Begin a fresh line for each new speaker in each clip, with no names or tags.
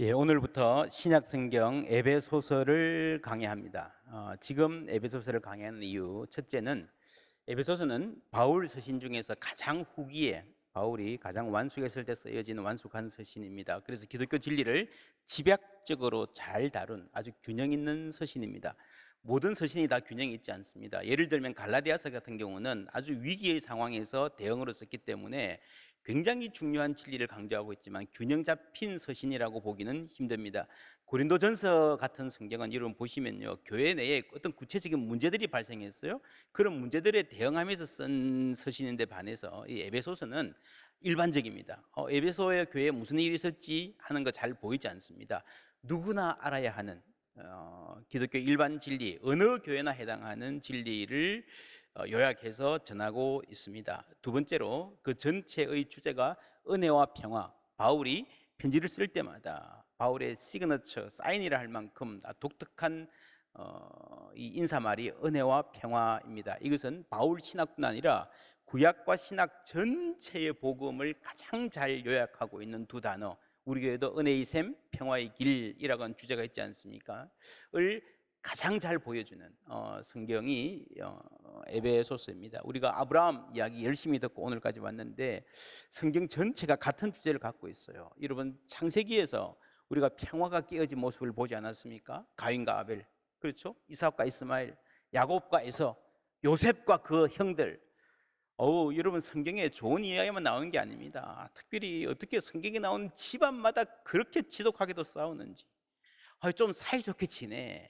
예, 오늘부터 신약성경 에베소서를 강의합니다. 지금 에베소서를 강의하는 이유, 첫째는 에베소서는 바울 서신 중에서 가장 후기에 바울이 가장 완숙했을 때 쓰여진 완숙한 서신입니다. 그래서 기독교 진리를 집약적으로 잘 다룬 아주 균형 있는 서신입니다. 모든 서신이 다 균형이 있지 않습니다. 예를 들면 갈라디아서 같은 경우는 아주 위기의 상황에서 대응으로 썼기 때문에 굉장히 중요한 진리를 강조하고 있지만 균형 잡힌 서신이라고 보기는 힘듭니다. 고린도전서 같은 성경은 여러분 보시면요, 교회 내에 어떤 구체적인 문제들이 발생했어요. 그런 문제들에 대응하면서 쓴 서신인데 반해서 이 에베소서는 일반적입니다. 에베소의 교회에 무슨 일이 있었지 하는 거 잘 보이지 않습니다. 누구나 알아야 하는 기독교 일반 진리, 어느 교회나 해당하는 진리를 요약해서 전하고 있습니다. 두 번째로 그 전체의 주제가 은혜와 평화. 바울이 편지를 쓸 때마다 바울의 시그너처, 사인이라 할 만큼 독특한 이 인사말이 은혜와 평화입니다. 이것은 바울 신학뿐 아니라 구약과 신학 전체의 복음을 가장 잘 요약하고 있는 두 단어, 우리 교회도 은혜의 샘, 평화의 길이라고 하는 주제가 있지 않습니까? 을 가장 잘 보여주는 성경이 에베소서입니다. 우리가 아브라함 이야기 열심히 듣고 오늘까지 왔는데 성경 전체가 같은 주제를 갖고 있어요. 여러분, 창세기에서 우리가 평화가 깨어진 모습을 보지 않았습니까? 가인과 아벨, 그렇죠? 이삭과 이스마엘, 야곱과 에서, 요셉과 그 형들. 여러분, 성경에 좋은 이야기만 나오는 게 아닙니다. 특별히 어떻게 성경에 나오는 집안마다 그렇게 지독하게도 싸우는지, 좀 사이좋게 지내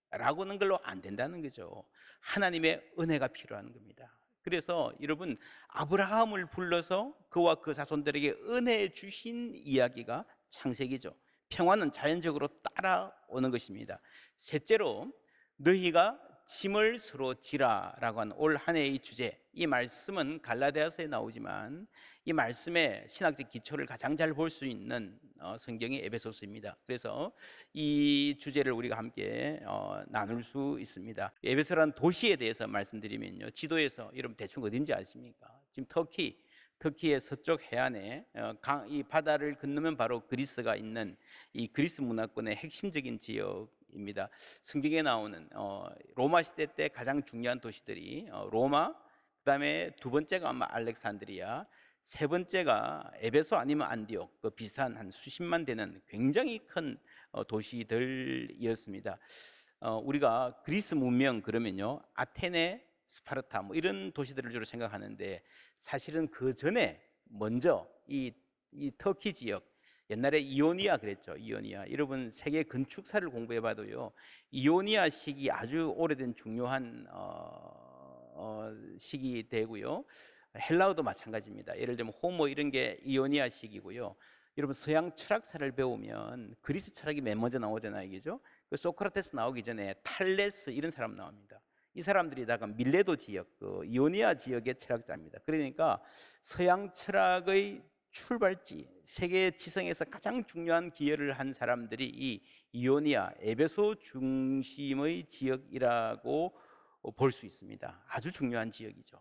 라고 하는 걸로 안 된다는 거죠. 하나님의 은혜가 필요한 겁니다. 그래서 여러분, 아브라함을 불러서 그와 그 자손들에게 은혜 주신 이야기가 창세기죠. 평화는 자연적으로 따라오는 것입니다. 셋째로, 너희가 짐을 서로 지라라고 한 올 한 해의 주제, 이 말씀은 갈라디아서에 나오지만 이 말씀의 신학적 기초를 가장 잘 볼 수 있는 성경이 에베소서입니다. 그래서 이 주제를 우리가 함께 나눌 수 있습니다. 에베소라는 도시에 대해서 말씀드리면요, 지도에서 여러분 대충 어딘지 아십니까? 지금 터키의 서쪽 해안에 이 바다를 건너면 바로 그리스가 있는 이 그리스 문화권의 핵심적인 지역입니다. 성경에 나오는 로마 시대 때 가장 중요한 도시들이 로마, 그다음에 두 번째가 아마 알렉산드리아, 세 번째가 에베소 아니면 안디옥, 그 비슷한 한 수십만 되는 굉장히 큰 도시들이었습니다. 우리가 그리스 문명 그러면요, 아테네, 스파르타 뭐 이런 도시들을 주로 생각하는데 사실은 그 전에 먼저 이 터키 지역, 옛날에 이오니아 그랬죠. 이오니아. 여러분 세계 건축사를 공부해봐도요, 이오니아식이 아주 오래된 중요한 식이 되고요. 헬라어도 마찬가지입니다. 예를 들면 호모 이런 게 이오니아식이고요. 여러분 서양 철학사를 배우면 그리스 철학이 맨 먼저 나오잖아요, 그죠? 그 소크라테스 나오기 전에 탈레스 이런 사람 나옵니다. 이 사람들이 다가 밀레도 지역, 그 이오니아 지역의 철학자입니다. 그러니까 서양 철학의 출발지, 세계 지성에서 가장 중요한 기여를 한 사람들이 이 이오니아, 에베소 중심의 지역이라고 볼 수 있습니다. 아주 중요한 지역이죠.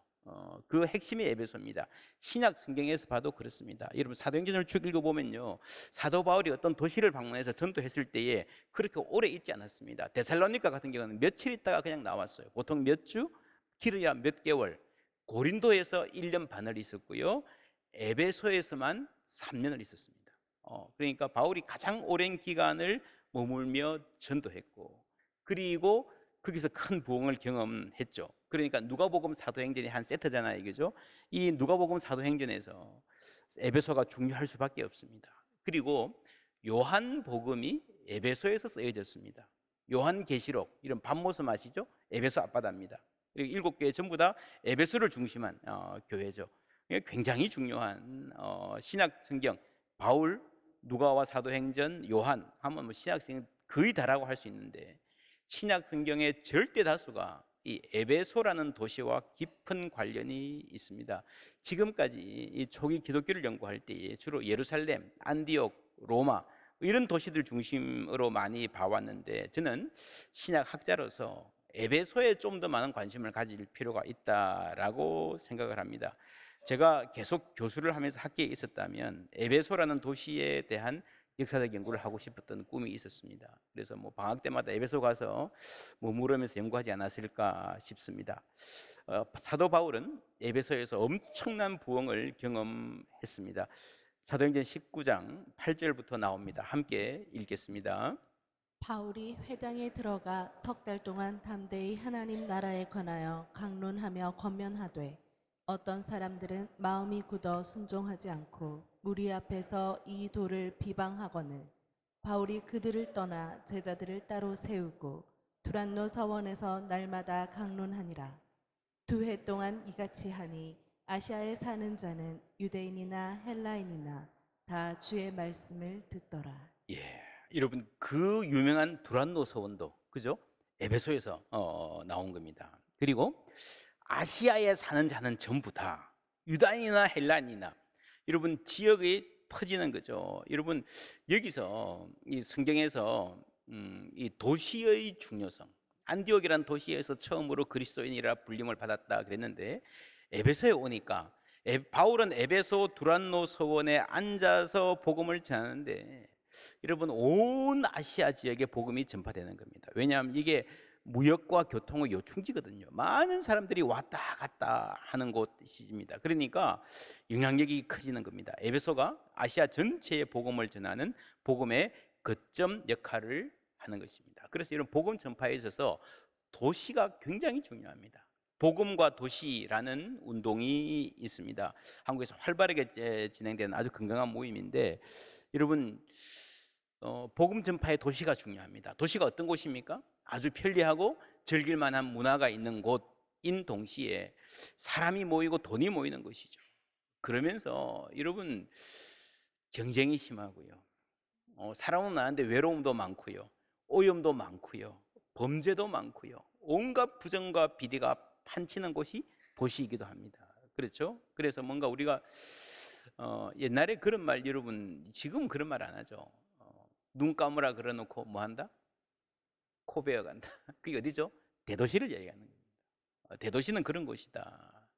그 핵심이 에베소입니다. 신약 성경에서 봐도 그렇습니다. 여러분 사도행전을 쭉 읽어보면요, 사도 바울이 어떤 도시를 방문해서 전도했을 때에 그렇게 오래 있지 않았습니다. 데살로니가 같은 경우는 며칠 있다가 그냥 나왔어요. 보통 몇 주, 길어야 몇 개월. 고린도에서 1년 반을 있었고요, 에베소에서만 3년을 있었습니다. 그러니까 바울이 가장 오랜 기간을 머물며 전도했고, 그리고 거기서 큰 부흥을 경험했죠. 그러니까 누가복음 사도행전이 한 세트잖아요, 그죠? 이 누가복음 사도행전에서 에베소가 중요할 수밖에 없습니다. 그리고 요한복음이 에베소에서 쓰여졌습니다. 요한계시록, 이런 밤모습 아시죠? 에베소 앞바다입니다. 그리고 7교회 전부 다 에베소를 중심한 교회죠. 굉장히 중요한 신약 성경, 바울, 누가와 사도행전, 요한 하면 뭐 신약 성경 거의 다라고 할 수 있는데, 신약 성경의 절대 다수가 이 에베소라는 도시와 깊은 관련이 있습니다. 지금까지 이 초기 기독교를 연구할 때에 주로 예루살렘, 안디옥, 로마 이런 도시들 중심으로 많이 봐왔는데, 저는 신약 학자로서 에베소에 좀 더 많은 관심을 가질 필요가 있다라고 생각을 합니다. 제가 계속 교수를 하면서 학계에 있었다면 에베소라는 도시에 대한 역사적 연구를 하고 싶었던 꿈이 있었습니다. 그래서 뭐 방학 때마다 에베소 가서 머무르면서 연구하지 않았을까 싶습니다. 사도 바울은 에베소에서 엄청난 부흥을 경험했습니다. 사도행전 19장 8절부터 나옵니다. 함께 읽겠습니다.
바울이 회당에 들어가 석 달 동안 담대히 하나님 나라에 관하여 강론하며 권면하되 어떤 사람들은 마음이 굳어 순종하지 않고 무리 앞에서 이 도를 비방하거늘 바울이 그들을 떠나 제자들을 따로 세우고 두란노 서원에서 날마다 강론하니라. 2해 동안 이같이 하니 아시아에 사는 자는 유대인이나 헬라인이나 다 주의 말씀을 듣더라.
예, 여러분 그 유명한 두란노 서원도 그죠? 에베소에서 나온 겁니다. 그리고 아시아에 사는 자는 전부 다 유다인이나 헬란이나 여러분 지역에 퍼지는 거죠. 여러분 여기서 이 성경에서 이 도시의 중요성, 안디옥이라는 도시에서 처음으로 그리스도인이라 불림을 받았다 그랬는데 에베소에 오니까 바울은 에베소 두란노 서원에 앉아서 복음을 전하는데 여러분 온 아시아 지역에 복음이 전파되는 겁니다. 왜냐하면 이게 무역과 교통의 요충지거든요. 많은 사람들이 왔다 갔다 하는 곳입니다. 그러니까 영향력이 커지는 겁니다. 에베소가 아시아 전체에 복음을 전하는 복음의 거점 역할을 하는 것입니다. 그래서 이런 복음 전파에 있어서 도시가 굉장히 중요합니다. 복음과 도시라는 운동이 있습니다. 한국에서 활발하게 진행되는 아주 건강한 모임인데 여러분 복음 전파의 도시가 중요합니다. 도시가 어떤 곳입니까? 아주 편리하고 즐길 만한 문화가 있는 곳인 동시에 사람이 모이고 돈이 모이는 것이죠. 그러면서 여러분 경쟁이 심하고요. 사람은 많은데 외로움도 많고요. 오염도 많고요. 범죄도 많고요. 온갖 부정과 비리가 판치는 곳이 도시이기도 합니다. 그렇죠? 그래서 뭔가 우리가 옛날에 그런 말 여러분 지금 그런 말 안 하죠. 눈 감으라 그래놓고 뭐 한다? 코 베어간다. 그게 어디죠? 대도시를 얘기하는 겁니다. 대도시는 그런 곳이다.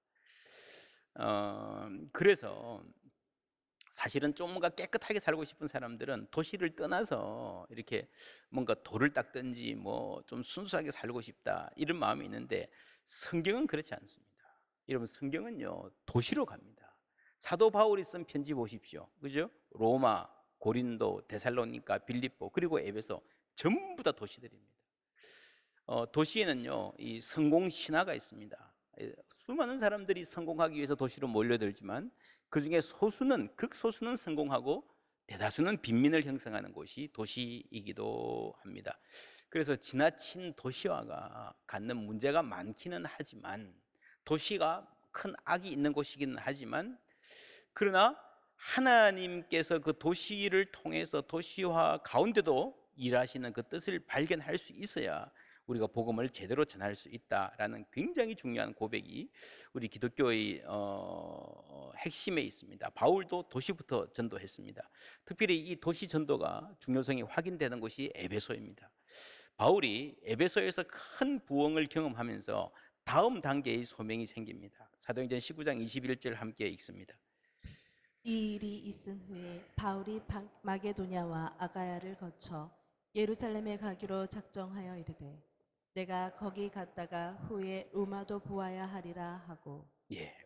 그래서 사실은 좀 뭔가 깨끗하게 살고 싶은 사람들은 도시를 떠나서 이렇게 뭔가 돌을 닦든지 뭐 좀 순수하게 살고 싶다 이런 마음이 있는데 성경은 그렇지 않습니다. 여러분 성경은요 도시로 갑니다. 사도 바울이 쓴 편지 보십시오. 그죠? 로마, 고린도, 데살로니가, 빌립보 그리고 에베소 전부 다 도시들입니다. 도시에는요 이 성공 신화가 있습니다. 수많은 사람들이 성공하기 위해서 도시로 몰려들지만 그 중에 소수는 극소수는 성공하고 대다수는 빈민을 형성하는 곳이 도시이기도 합니다. 그래서 지나친 도시화가 갖는 문제가 많기는 하지만 도시가 큰 악이 있는 곳이기는 하지만 그러나 하나님께서 그 도시를 통해서 도시화 가운데도 일하시는 그 뜻을 발견할 수 있어야 우리가 복음을 제대로 전할 수 있다라는 굉장히 중요한 고백이 우리 기독교의 핵심에 있습니다. 바울도 도시부터 전도했습니다. 특별히 이 도시 전도가 중요성이 확인되는 곳이 에베소입니다. 바울이 에베소에서 큰 부흥을 경험하면서 다음 단계의 소명이 생깁니다. 사도행전 19장 21절 함께 읽습니다.
이 일이 있은 후에 바울이 마게도냐와 아가야를 거쳐 예루살렘에 가기로 작정하여 이르되 내가 거기 갔다가 후에 로마도 보아야 하리라 하고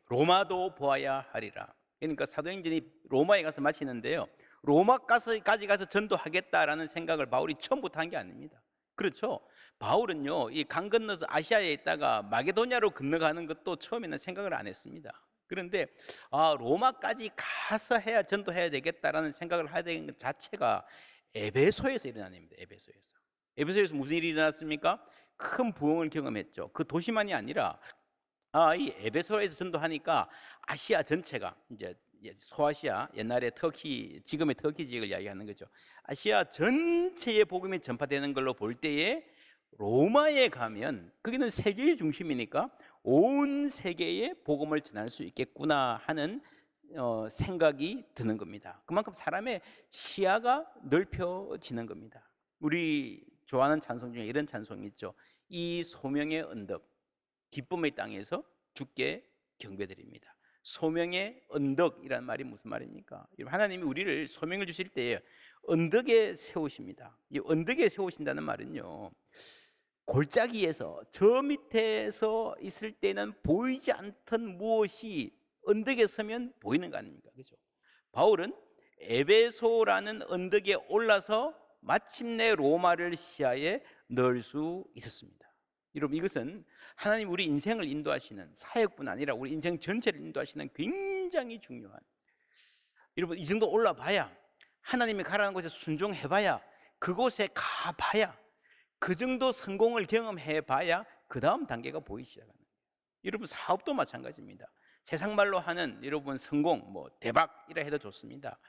로마도 보아야 하리라. 그러니까 사도행전이 로마에 가서 마치는데요 로마까지 가서 전도하겠다라는 생각을 바울이 처음부터 한 게 아닙니다. 그렇죠? 바울은요 이 강 건너서 아시아에 있다가 마게도냐로 건너가는 것도 처음에는 생각을 안 했습니다. 그런데 로마까지 가서 해야 전도해야 되겠다라는 생각을 하게 된 것 자체가 에베소에서 일어난 일입니다. 에베소에서 무슨 일이 일어났습니까? 큰 부흥을 경험했죠. 그 도시만이 아니라 이 에베소에서 전도하니까 아시아 전체가 이제 소아시아, 옛날에 터키, 지금의 터키 지역을 이야기하는 거죠. 아시아 전체에 복음이 전파되는 걸로 볼 때에 로마에 가면 거기는 세계의 중심이니까 온 세계에 복음을 전할 수 있겠구나 하는 생각이 드는 겁니다. 그만큼 사람의 시야가 넓혀지는 겁니다. 우리 좋아하는 찬송 중에 이런 찬송이 있죠. 이 소명의 언덕 기쁨의 땅에서 주께 경배드립니다. 소명의 언덕이란 말이 무슨 말입니까? 하나님이 우리를 소명을 주실 때에 언덕에 세우십니다. 이 언덕에 세우신다는 말은요, 골짜기에서 저 밑에서 있을 때는 보이지 않던 무엇이 언덕에 서면 보이는 거 아닙니까? 그죠? 바울은 에베소라는 언덕에 올라서 마침내 로마를 시야에 넣을 수 있었습니다. 여러분, 이것은 하나님 우리 인생을 인도하시는, 사역뿐 아니라 우리 인생 전체를 인도하시는 굉장히 중요한, 여러분, 이 정도 올라봐야, 하나님이 가라는 곳에 순종해봐야, 그곳에 가봐야, 그 정도 성공을 경험해봐야 그 다음 단계가 보이기 시작하는 거예요. 여러분, 사업도 마찬가지입니다. 세상 말로 하는 여러분 성공, 뭐 대박이라 해도 좋습니다.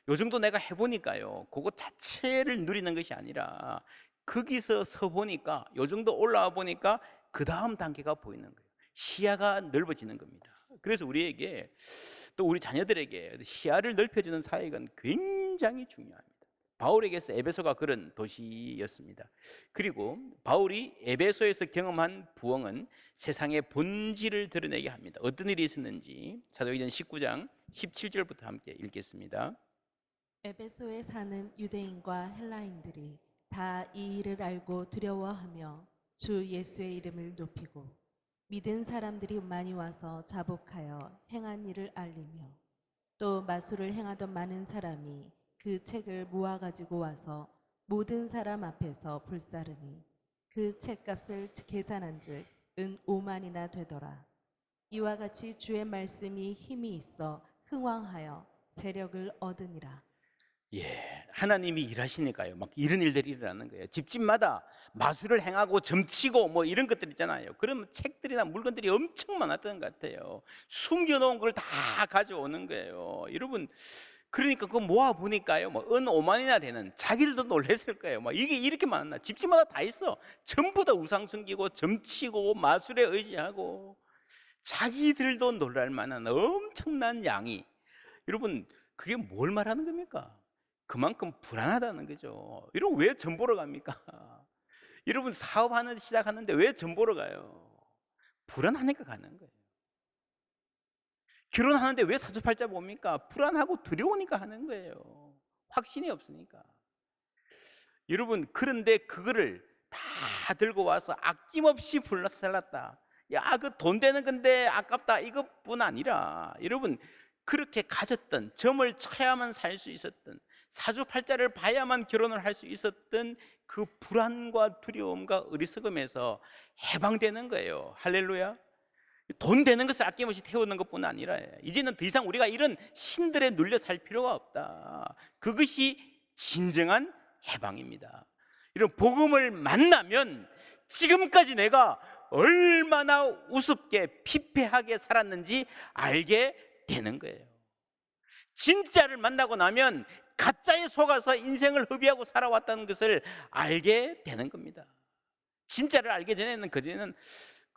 요 정도 내가 해보니까요, 그것 자체를 누리는 것이 아니라 거기서 서 보니까, 요 정도 올라와 보니까 그 다음 단계가 보이는 거예요. 시야가 넓어지는 겁니다. 그래서 우리에게, 또 우리 자녀들에게 시야를 넓혀주는 사역은 굉장히 중요합니다. 바울에게서 에베소가 그런 도시였습니다. 그리고 바울이 에베소에서 경험한 부흥은 세상의 본질을 드러내게 합니다. 어떤 일이 있었는지 사도행전 19장 17절부터 함께 읽겠습니다.
에베소에 사는 유대인과 헬라인들이 다 이 일을 알고 두려워하며 주 예수의 이름을 높이고 믿은 사람들이 많이 와서 자복하여 행한 일을 알리며 또 마술을 행하던 많은 사람이 그 책을 모아 가지고 와서 모든 사람 앞에서 불사르니 그 책값을 계산한즉 은 5만이나 되더라. 이와 같이 주의 말씀이 힘이 있어 흥왕하여 세력을 얻으니라.
예, 하나님이 일하시니까요, 막 이런 일들이 일어나는 거예요. 집집마다 마술을 행하고 점치고 뭐 이런 것들 있잖아요. 그러면 책들이나 물건들이 엄청 많았던 것 같아요. 숨겨놓은 걸 다 가져오는 거예요. 여러분, 그러니까 그거 모아 보니까요, 뭐 은 5만이나 되는, 자기들도 놀랐을 거예요. 막 이게 이렇게 많나? 집집마다 다 있어. 전부 다 우상 숨기고 점치고 마술에 의지하고, 자기들도 놀랄 만한 엄청난 양이. 여러분, 그게 뭘 말하는 겁니까? 그만큼 불안하다는 거죠. 여러분, 왜 전 보러 갑니까? 여러분, 사업하는 시작하는데 왜 전 보러 가요? 불안하니까 가는 거예요. 결혼하는데 왜 사주팔자 봅니까? 불안하고 두려우니까 하는 거예요. 확신이 없으니까. 여러분, 그런데 그거를 다 들고 와서 아낌없이 불살랐다. 야, 그 돈 되는 건데 아깝다, 이것뿐 아니라, 여러분, 그렇게 가졌던, 점을 쳐야만 살 수 있었던, 사주팔자를 봐야만 결혼을 할 수 있었던 그 불안과 두려움과 어리석음에서 해방되는 거예요. 할렐루야. 돈 되는 것을 아낌없이 태우는 것뿐 아니라, 이제는 더 이상 우리가 이런 신들에 눌려 살 필요가 없다. 그것이 진정한 해방입니다. 이런 복음을 만나면 지금까지 내가 얼마나 우습게 피폐하게 살았는지 알게 되는 거예요. 진짜를 만나고 나면 가짜에 속아서 인생을 허비하고 살아왔다는 것을 알게 되는 겁니다. 진짜를 알기 전에는, 그전에는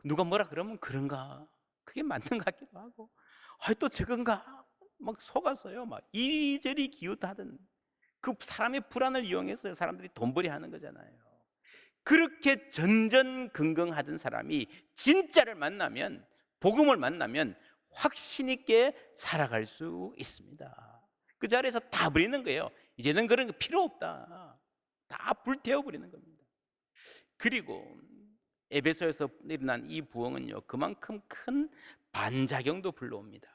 누가 뭐라 그러면 그런가, 그게 맞는 것 같기도 하고, 또 저건가 막 속았어요. 막 이리저리 기웃하던 그 사람의 불안을 이용해서 사람들이 돈벌이 하는 거잖아요. 그렇게 전전긍긍하던 사람이 진짜를 만나면, 복음을 만나면 확신 있게 살아갈 수 있습니다. 그 자리에서 다 버리는 거예요. 이제는 그런 거 필요 없다. 다 불태워 버리는 겁니다. 그리고 에베소에서 일어난 이 부흥은요, 그만큼 큰 반작용도 불러옵니다.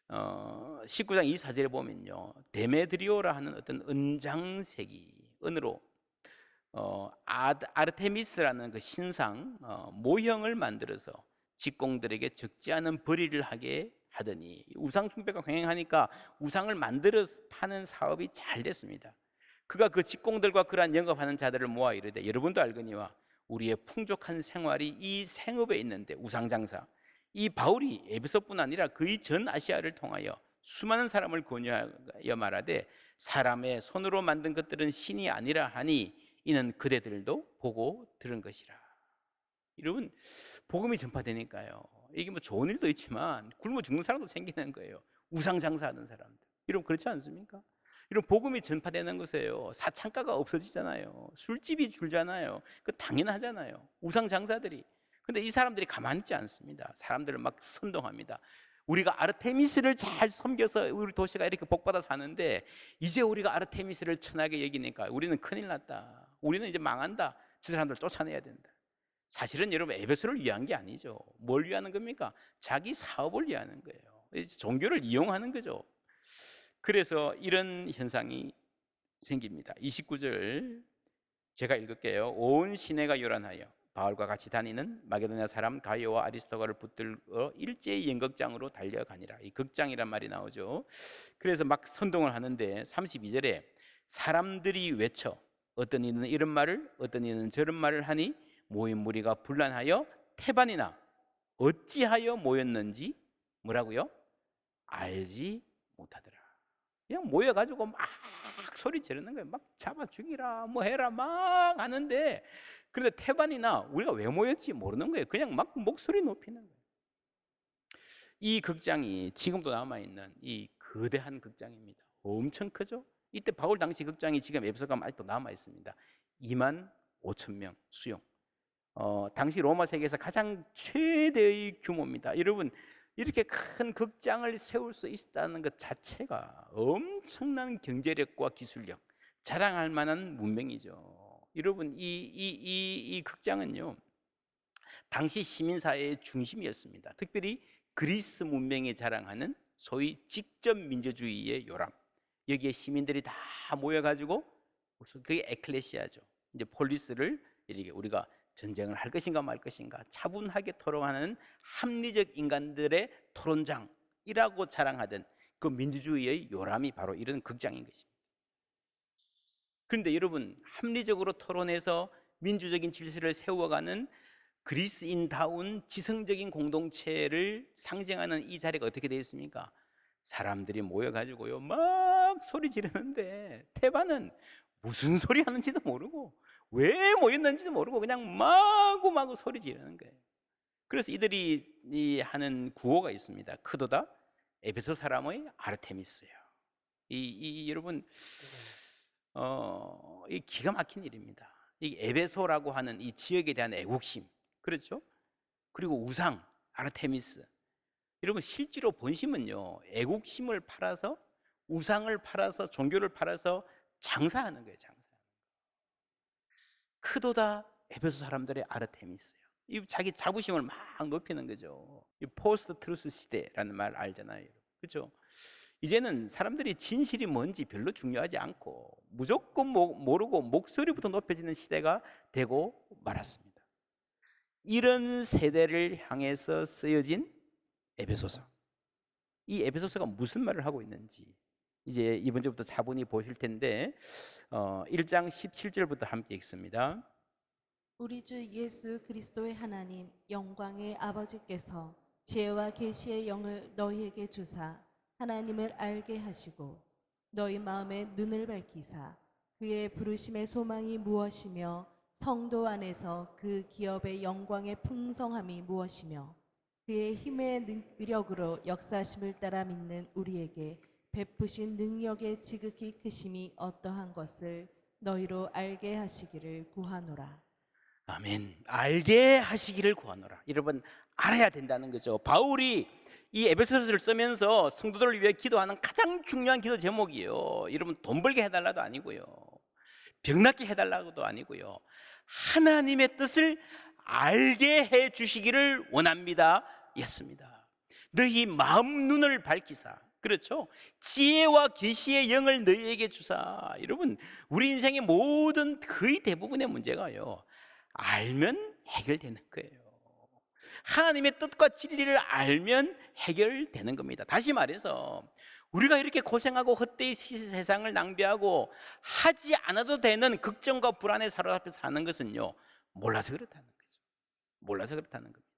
19장 24절에 보면요, 데메드리오라 하는 어떤 은장색이, 은으로 아르테미스라는 그 신상 모형을 만들어서 직공들에게 적지 않은 벌이를 하게 하더니, 우상 숭배가 강행하니까 우상을 만들어 파는 사업이 잘 됐습니다. 그가 그 직공들과 그러한 영업하는 자들을 모아 이르되, 여러분도 알거니와 우리의 풍족한 생활이 이 생업에 있는데, 우상장사, 이 바울이 에베소뿐 아니라 거의 전 아시아를 통하여 수많은 사람을 권유하여 말하되, 사람의 손으로 만든 것들은 신이 아니라 하니 이는 그대들도 보고 들은 것이라. 여러분, 복음이 전파되니까요, 이게 뭐 좋은 일도 있지만 굶어 죽는 사람도 생기는 거예요. 우상장사하는 사람들. 여러분, 그렇지 않습니까? 이런 복음이 전파되는 것이에요. 사창가가 없어지잖아요. 술집이 줄잖아요. 그 당연하잖아요. 우상 장사들이. 근데 이 사람들이 가만히 있지 않습니다. 사람들을 막 선동합니다. 우리가 아르테미스를 잘 섬겨서 우리 도시가 이렇게 복받아 사는데 이제 우리가 아르테미스를 천하게 여기니까 우리는 큰일 났다. 우리는 이제 망한다. 저 사람들 쫓아내야 된다. 사실은 여러분 에베소를 위한 게 아니죠. 뭘 위하는 겁니까? 자기 사업을 위하는 거예요. 종교를 이용하는 거죠. 그래서 이런 현상이 생깁니다. 29절 제가 읽을게요. 온 시내가 요란하여 바울과 같이 다니는 마게도냐 사람 가이오와 아리스토가를 붙들어 일제히 연극장으로 달려가니라. 이 극장이란 말이 나오죠. 그래서 막 선동을 하는데 32절에 사람들이 외쳐 어떤 이는 이런 말을 어떤 이는 저런 말을 하니 모인 무리가 분란하여 태반이나 어찌하여 모였는지 뭐라고요? 알지 못하더라. 그냥 모여가지고 막 소리 지르는 거예요. 막 잡아 죽이라 뭐 해라 막 하는데, 그런데 태반이나 우리가 왜 모였지 모르는 거예요. 그냥 막 목소리 높이는 거예요. 이 극장이 지금도 남아있는 이 거대한 극장입니다. 엄청 크죠. 이때 바울 당시 극장이 지금 에베소가 아직도 남아있습니다. 2만 5천 명 수용. 당시 로마 세계에서 가장 최대의 규모입니다. 여러분, 이렇게 큰 극장을 세울 수 있다는 것 자체가 엄청난 경제력과 기술력, 자랑할 만한 문명이죠. 여러분, 이 극장은요, 당시 시민사회의 중심이었습니다. 특별히 그리스 문명이 자랑하는 소위 직접 민주주의의 요람, 여기에 시민들이 다 모여가지고 그게 에클레시아죠. 이제 폴리스를 이렇게 우리가 전쟁을 할 것인가 말 것인가 차분하게 토론하는 합리적 인간들의 토론장이라고 자랑하던 그 민주주의의 요람이 바로 이런 극장인 것입니다. 그런데 여러분, 합리적으로 토론해서 민주적인 질서를 세워가는 그리스인다운 지성적인 공동체를 상징하는 이 자리가 어떻게 되어 있습니까? 사람들이 모여가지고요 막 소리 지르는데 태반은 무슨 소리 하는지도 모르고 왜 모였는지도 모르고 그냥 마구마구 소리 지르는 거예요. 그래서 이들이 하는 구호가 있습니다. 크도다 에베소 사람의 아르테미스예요. 여러분, 이 기가 막힌 일입니다. 이 에베소라고 하는 이 지역에 대한 애국심, 그렇죠? 그리고 우상 아르테미스. 여러분, 실제로 본심은요 애국심을 팔아서 우상을 팔아서 종교를 팔아서 장사하는 거예요. 장사. 크도다 에베소 사람들의 아르테미스예요. 이 자기 자부심을 막 높이는 거죠. 이 포스트 트루스 시대라는 말 알잖아요. 그렇죠? 이제는 사람들이 진실이 뭔지 별로 중요하지 않고 무조건 모르고 목소리부터 높여지는 시대가 되고 말았습니다. 이런 세대를 향해서 쓰여진 에베소서. 이 에베소서가 무슨 말을 하고 있는지 이제 이번 주부터 차분히 보실 텐데 1장 17절부터 함께 읽습니다.
우리 주 예수 그리스도의 하나님 영광의 아버지께서 지혜와 계시의 영을 너희에게 주사 하나님을 알게 하시고 너희 마음의 눈을 밝히사 그의 부르심의 소망이 무엇이며 성도 안에서 그 기업의 영광의 풍성함이 무엇이며 그의 힘의 위력으로 역사심을 따라 믿는 우리에게 베푸신 능력의 지극히 크심이 어떠한 것을 너희로 알게 하시기를 구하노라.
아멘. 알게 하시기를 구하노라. 여러분, 알아야 된다는 거죠. 바울이 이 에베소서를 쓰면서 성도들을 위해 기도하는 가장 중요한 기도 제목이에요. 여러분, 돈 벌게 해달라도 아니고요, 병 낫게 해달라고도 아니고요, 하나님의 뜻을 알게 해 주시기를 원합니다 였습니다. 너희 마음 눈을 밝히사, 그렇죠? 지혜와 계시의 영을 너희에게 주사. 여러분, 우리 인생의 모든 거의 대부분의 문제가요 알면 해결되는 거예요. 하나님의 뜻과 진리를 알면 해결되는 겁니다. 다시 말해서 우리가 이렇게 고생하고 헛되이 세상을 낭비하고 하지 않아도 되는 걱정과 불안에 사로잡혀 사는 것은요 몰라서 그렇다는 거죠. 몰라서 그렇다는 겁니다.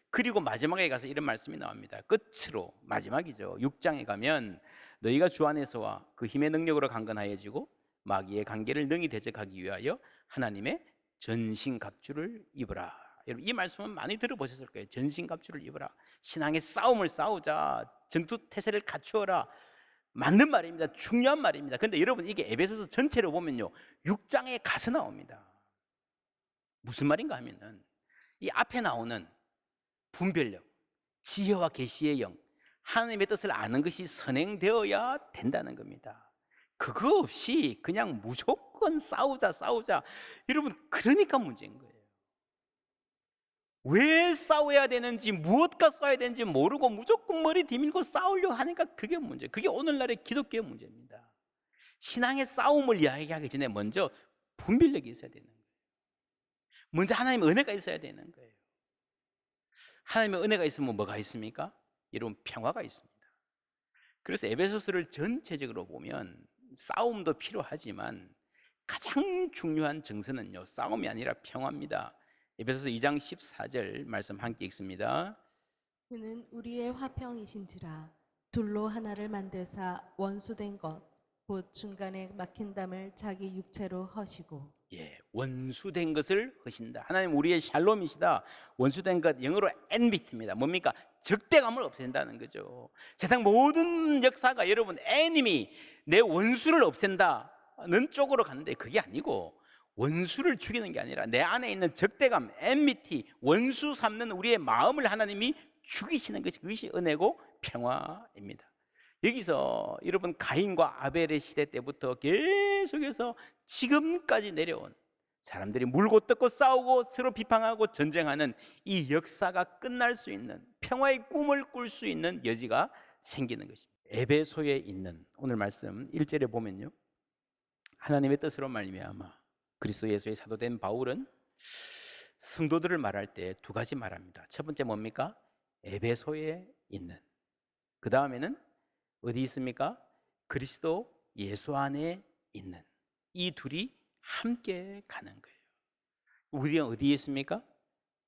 그리고 마지막에 가서 이런 말씀이 나옵니다. 끝으로 마지막이죠. 6장에 가면 너희가 주 안에서와 그 힘의 능력으로 강건하여지고 마귀의 관계를 능히 대적하기 위하여 하나님의 전신갑주를 입으라. 여러분, 이 말씀은 많이 들어보셨을 거예요. 전신갑주를 입으라. 신앙의 싸움을 싸우자. 전투태세를 갖추어라. 맞는 말입니다. 중요한 말입니다. 그런데 여러분, 이게 에베소서 전체로 보면요 6장에 가서 나옵니다. 무슨 말인가 하면은 이 앞에 나오는 분별력, 지혜와 계시의 영, 하나님의 뜻을 아는 것이 선행되어야 된다는 겁니다. 그거 없이 그냥 무조건 싸우자. 여러분, 그러니까 문제인 거예요. 왜 싸워야 되는지, 무엇과 싸워야 되는지 모르고 무조건 머리 디밀고 싸우려고 하니까 그게 문제예요. 그게 오늘날의 기독교의 문제입니다. 신앙의 싸움을 이야기하기 전에 먼저 분별력이 있어야 되는 거예요. 먼저 하나님의 은혜가 있어야 되는 거예요. 하나님의 은혜가 있으면 뭐가 있습니까? 여러분, 평화가 있습니다. 그래서 에베소서를 전체적으로 보면 싸움도 필요하지만 가장 중요한 정서는요, 싸움이 아니라 평화입니다. 에베소서 2장 14절 말씀 함께 읽습니다.
그는 우리의 화평이신지라 둘로 하나를 만드사 원수된 것 곧 중간에 막힌 담을 자기 육체로 허시고.
원수된 것을 허신다. 하나님 우리의 샬롬이시다. 원수된 것, 영어로 enmity입니다. 뭡니까? 적대감을 없앤다는 거죠. 세상 모든 역사가 여러분 enemy, 내 원수를 없앤다는 쪽으로 가는데 그게 아니고, 원수를 죽이는 게 아니라 내 안에 있는 적대감, enmity, 원수 삼는 우리의 마음을 하나님이 죽이시는 것이, 그것이 은혜고 평화입니다. 여기서 여러분, 가인과 아벨의 시대 때부터 계속해서 지금까지 내려온, 사람들이 물고 뜯고 싸우고 서로 비판하고 전쟁하는 이 역사가 끝날 수 있는, 평화의 꿈을 꿀 수 있는 여지가 생기는 것입니다. 에베소에 있는, 오늘 말씀 1절에 보면요, 하나님의 뜻으로 말미암아 그리스도 예수의 사도된 바울은 성도들을 말할 때 두 가지 말합니다. 첫 번째 뭡니까? 에베소에 있는. 그 다음에는 어디 있습니까? 그리스도 예수 안에 있는. 이 둘이 함께 가는 거예요. 우리가 어디에 있습니까?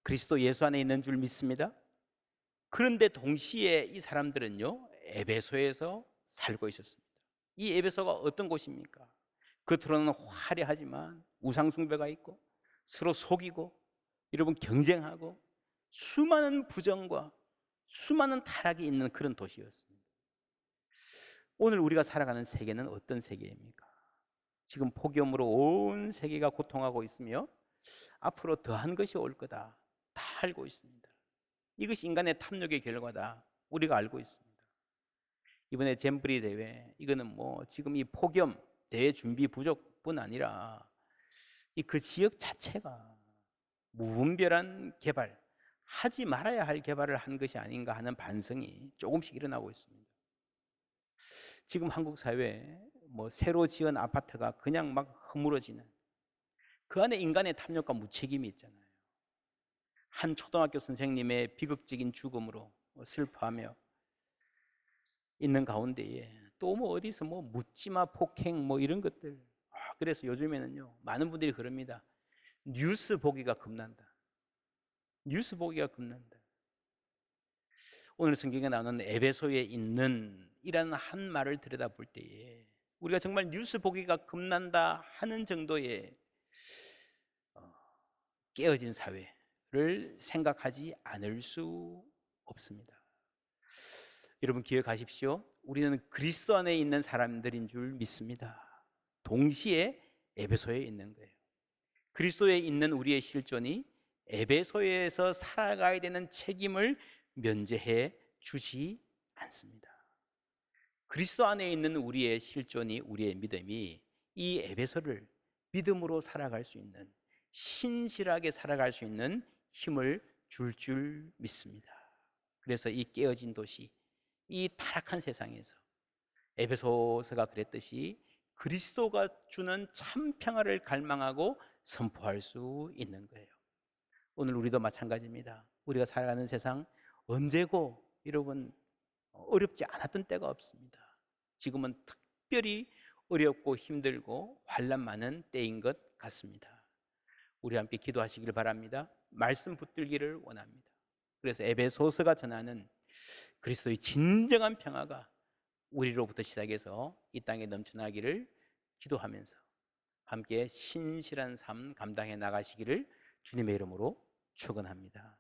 그리스도 예수 안에 있는 줄 믿습니다. 그런데 동시에 이 사람들은요, 에베소에서 살고 있었습니다. 이 에베소가 어떤 곳입니까? 겉으로는 화려하지만 우상 숭배가 있고 서로 속이고 여러분 경쟁하고 수많은 부정과 수많은 타락이 있는 그런 도시였습니다. 오늘 우리가 살아가는 세계는 어떤 세계입니까? 지금 폭염으로 온 세계가 고통하고 있으며 앞으로 더한 것이 올 거다, 다 알고 있습니다. 이것이 인간의 탐욕의 결과다, 우리가 알고 있습니다. 이번에 잼브리 대회, 이거는 뭐 지금 이 폭염 대회 준비 부족뿐 아니라 이 그 지역 자체가 무분별한 개발, 하지 말아야 할 개발을 한 것이 아닌가 하는 반성이 조금씩 일어나고 있습니다. 지금 한국 사회에 뭐 새로 지은 아파트가 그냥 막 허물어지는, 그 안에 인간의 탐욕과 무책임이 있잖아요. 한 초등학교 선생님의 비극적인 죽음으로 슬퍼하며 있는 가운데에 또 뭐 어디서 뭐 묻지마 폭행 뭐 이런 것들. 그래서 요즘에는요, 많은 분들이 그럽니다. 뉴스 보기가 겁난다. 뉴스 보기가 겁난다. 오늘 성경에 나오는 에베소에 있는 이라는 한 말을 들여다볼 때에 우리가 정말 뉴스 보기가 겁난다 하는 정도의 깨어진 사회를 생각하지 않을 수 없습니다. 여러분 기억하십시오. 우리는 그리스도 안에 있는 사람들인 줄 믿습니다. 동시에 에베소에 있는 거예요. 그리스도에 있는 우리의 실존이 에베소에서 살아가야 되는 책임을 면제해 주지 않습니다. 그리스도 안에 있는 우리의 실존이, 우리의 믿음이 이 에베소를 믿음으로 살아갈 수 있는, 신실하게 살아갈 수 있는 힘을 줄 믿습니다. 그래서 이 깨어진 도시, 이 타락한 세상에서 에베소서가 그랬듯이 그리스도가 주는 참 평화를 갈망하고 선포할 수 있는 거예요. 오늘 우리도 마찬가지입니다. 우리가 살아가는 세상 언제고 여러분 어렵지 않았던 때가 없습니다. 지금은 특별히 어렵고 힘들고 환난 많은 때인 것 같습니다. 우리 함께 기도하시길 바랍니다. 말씀 붙들기를 원합니다. 그래서 에베소서가 전하는 그리스도의 진정한 평화가 우리로부터 시작해서 이 땅에 넘쳐나기를 기도하면서 함께 신실한 삶 감당해 나가시기를 주님의 이름으로 축원합니다.